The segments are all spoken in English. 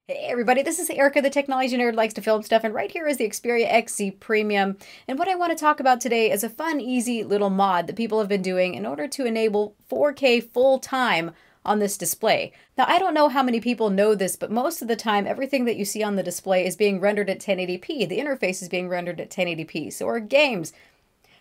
Hey everybody, this is Erica, the technology nerd who likes to film stuff, and right here is the Xperia XZ Premium. And what I want to talk about today is a fun, easy little mod that people have been doing in order to enable 4K full-time on this display. Now, I don't know how many people know this, but most of the time, everything that you see on the display is being rendered at 1080p. The interface is being rendered at 1080p. So our games,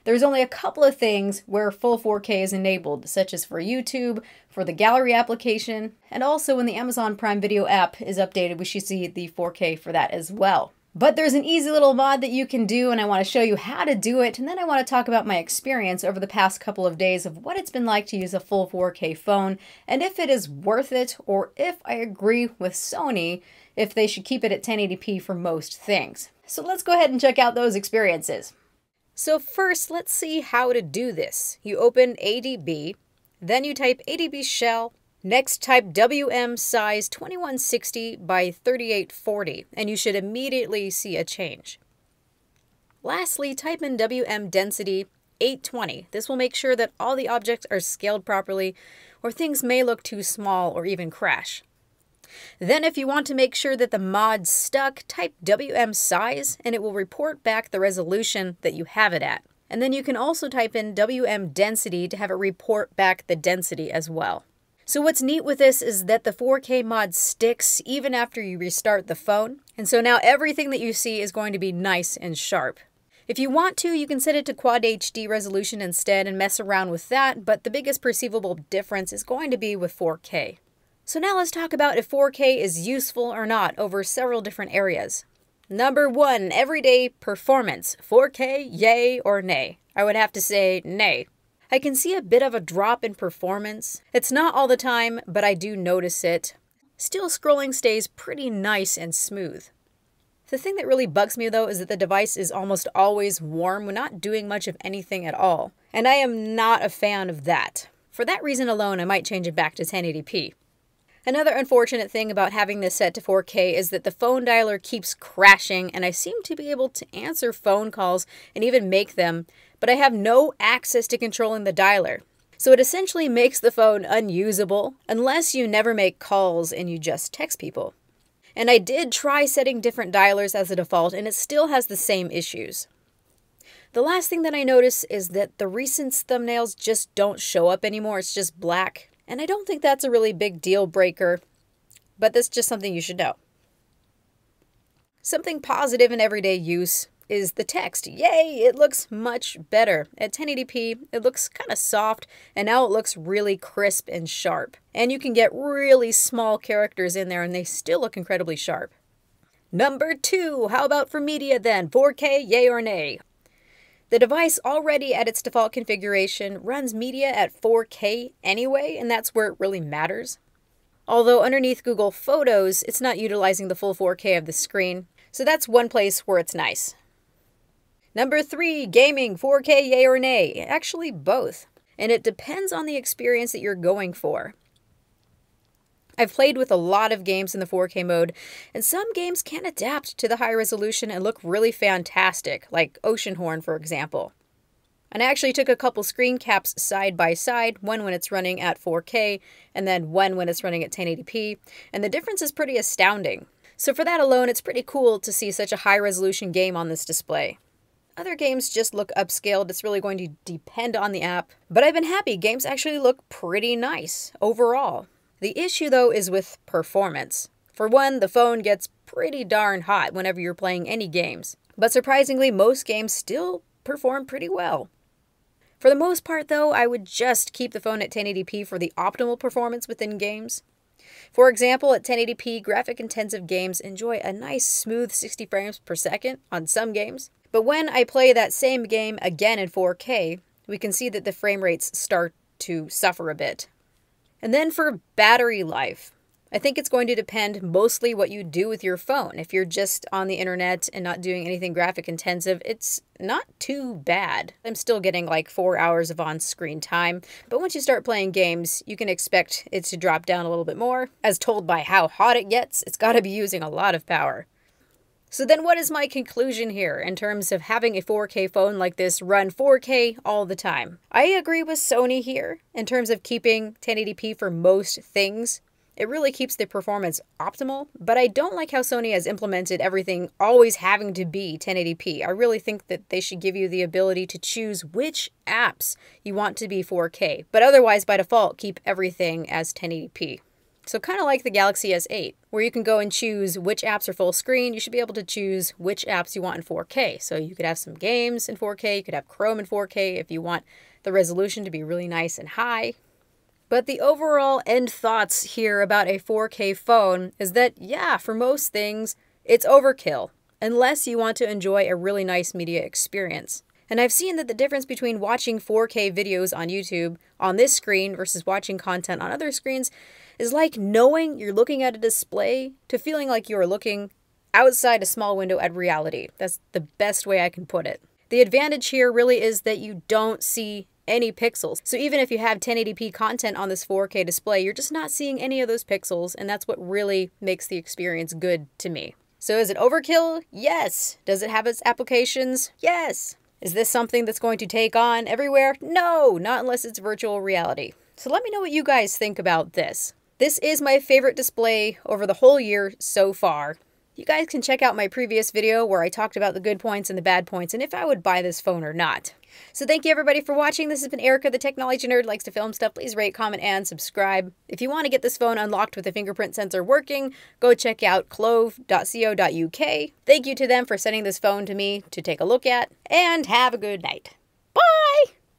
there's only a couple of things where full 4K is enabled, such as for YouTube, for the gallery application, and also when the Amazon Prime Video app is updated, we should see the 4K for that as well. But there's an easy little mod that you can do, and I want to show you how to do it, and then I want to talk about my experience over the past couple of days of what it's been like to use a full 4K phone, and if it is worth it, or if I agree with Sony if they should keep it at 1080p for most things. So let's go ahead and check out those experiences. So first, let's see how to do this. You open ADB, then you type ADB shell, next type WM size 2160 by 3840, and you should immediately see a change. Lastly, type in WM density 820. This will make sure that all the objects are scaled properly, or things may look too small or even crash. Then if you want to make sure that the mod's stuck, type WM size and it will report back the resolution that you have it at. And then you can also type in WM density to have it report back the density as well. So what's neat with this is that the 4K mod sticks even after you restart the phone. And so now everything that you see is going to be nice and sharp. If you want to, you can set it to Quad HD resolution instead and mess around with that, but the biggest perceivable difference is going to be with 4K. So now let's talk about if 4K is useful or not over several different areas. Number one, everyday performance. 4K, yay or nay? I would have to say nay. I can see a bit of a drop in performance. It's not all the time, but I do notice it. Still, scrolling stays pretty nice and smooth. The thing that really bugs me though is that the device is almost always warm when not doing much of anything at all. And I am not a fan of that. For that reason alone, I might change it back to 1080p. Another unfortunate thing about having this set to 4K is that the phone dialer keeps crashing, and I seem to be able to answer phone calls and even make them, but I have no access to controlling the dialer. So it essentially makes the phone unusable unless you never make calls and you just text people. And I did try setting different dialers as a default, and it still has the same issues. The last thing that I notice is that the recent thumbnails just don't show up anymore. It's just black. And I don't think that's a really big deal breaker, but that's just something you should know. Something positive in everyday use is the text. Yay, it looks much better. At 1080p, it looks kind of soft, and now it looks really crisp and sharp. And you can get really small characters in there, and they still look incredibly sharp. Number two, how about for media then? 4K, yay or nay? The device already at its default configuration runs media at 4K anyway, and that's where it really matters. Although underneath Google Photos, it's not utilizing the full 4K of the screen, so that's one place where it's nice. Number three, gaming, 4K, yay or nay? Actually, both. And it depends on the experience that you're going for. I've played with a lot of games in the 4K mode, and some games can adapt to the high resolution and look really fantastic, like Oceanhorn, for example. And I actually took a couple screen caps side by side, one when it's running at 4K, and then one when it's running at 1080p, and the difference is pretty astounding. So for that alone, it's pretty cool to see such a high resolution game on this display. Other games just look upscaled. It's really going to depend on the app, but I've been happy. Games actually look pretty nice overall. The issue, though, is with performance. For one, the phone gets pretty darn hot whenever you're playing any games. But surprisingly, most games still perform pretty well. For the most part, though, I would just keep the phone at 1080p for the optimal performance within games. For example, at 1080p, graphic-intensive games enjoy a nice, smooth 60 frames per second on some games. But when I play that same game again in 4K, we can see that the frame rates start to suffer a bit. And then for battery life, I think it's going to depend mostly what you do with your phone. If you're just on the internet and not doing anything graphic intensive, it's not too bad. I'm still getting like 4 hours of on-screen time, but once you start playing games, you can expect it to drop down a little bit more. As told by how hot it gets, it's got to be using a lot of power. So then what is my conclusion here in terms of having a 4K phone like this run 4K all the time? I agree with Sony here in terms of keeping 1080p for most things. It really keeps the performance optimal, but I don't like how Sony has implemented everything always having to be 1080p. I really think that they should give you the ability to choose which apps you want to be 4K, but otherwise by default keep everything as 1080p. So kind of like the Galaxy S8, where you can go and choose which apps are full screen. You should be able to choose which apps you want in 4K. So you could have some games in 4K, you could have Chrome in 4K if you want the resolution to be really nice and high. But the overall end thoughts here about a 4K phone is that, yeah, for most things, it's overkill, unless you want to enjoy a really nice media experience. And I've seen that the difference between watching 4K videos on YouTube on this screen versus watching content on other screens is like knowing you're looking at a display to feeling like you're looking outside a small window at reality. That's the best way I can put it. The advantage here really is that you don't see any pixels. So even if you have 1080p content on this 4K display, you're just not seeing any of those pixels, and that's what really makes the experience good to me. So is it overkill? Yes. Does it have its applications? Yes. Is this something that's going to take on everywhere? No, not unless it's virtual reality. So let me know what you guys think about this. This is my favorite display over the whole year so far. You guys can check out my previous video where I talked about the good points and the bad points and if I would buy this phone or not. So thank you everybody for watching. This has been Erica, the technology nerd, likes to film stuff. Please rate, comment, and subscribe. If you want to get this phone unlocked with the fingerprint sensor working, go check out clove.co.uk. Thank you to them for sending this phone to me to take a look at, and have a good night. Bye!